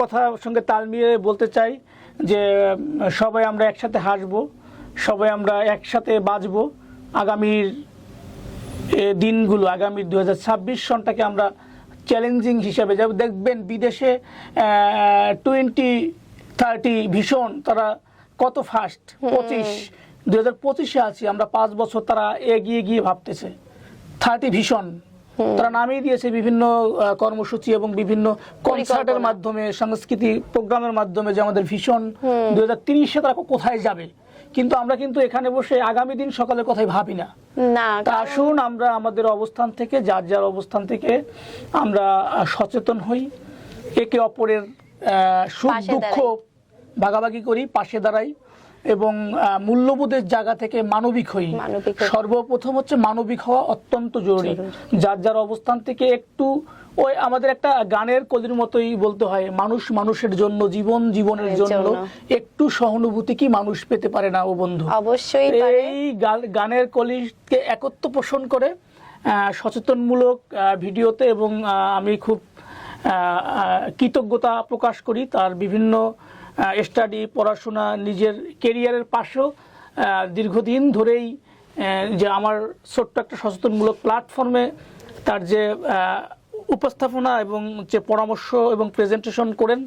কথার সঙ্গে তাল মিলিয়ে বলতে চাই যে সবাই আমরা একসাথে হাসবো, সবাই আমরা একসাথে বাঁচবো। আগামীর দিনগুলো, আগামী 2026 সনটাকে আমরা চ্যালেঞ্জিং হিসাবে যাব। দেখবেন বিদেশে 2030 ভিশন তারা কত ফাস্ট, 2025-এ আছি আমরা, 5 বছর তারা এগিয়ে গিয়ে ভাবতেছে। 30 ভিশন তারা নামিয়ে দিয়েছে বিভিন্ন কর্মসূচি এবং বিভিন্ন কনসার্টের মাধ্যমে, সাংস্কৃতিক প্রোগ্রামের মাধ্যমে, যে আমাদের ভিশন 2030-এ তারা কোথায় যাবে। কিন্তু আমরা কিন্তু এখানে বসে আগামী দিন সকালের কথাই ভাবি না। তা আসুন আমরা আমাদের অবস্থান থেকে, যার যার অবস্থান থেকে আমরা সচেতন হই, একে অপরের সুখ দুঃখ ভাগাভাগি করি, পাশে দাঁড়াই এবং মূল্যবোধের জায়গা থেকে মানবিক হই। সর্বপ্রথম হচ্ছে মানবিক হওয়া অত্যন্ত জরুরি। যার যার অবস্থান থেকে একটু, ওই আমাদের একটা গানের কলির মতোই বলতে হয়, মানুষ মানুষের জন্য, জীবন জীবনের জন্য, একটু সহানুভূতি কি মানুষ পেতে পারে না ও বন্ধু? অবশ্যই। এই গানের কলিকে একত্র পোষণ করে সচেতনমূলক ভিডিওতে, এবং আমি খুব কৃতজ্ঞতা প্রকাশ করি তার বিভিন্ন স্টাডি, পড়াশোনা, নিজের কেরিয়ারের পাশেও দীর্ঘদিন ধরেই যে আমার ছোট্ট একটা সচেতনমূলক প্ল্যাটফর্মে তার যে উপস্থাপনা এবং যে পরামর্শ এবং প্রেজেন্টেশন করেন,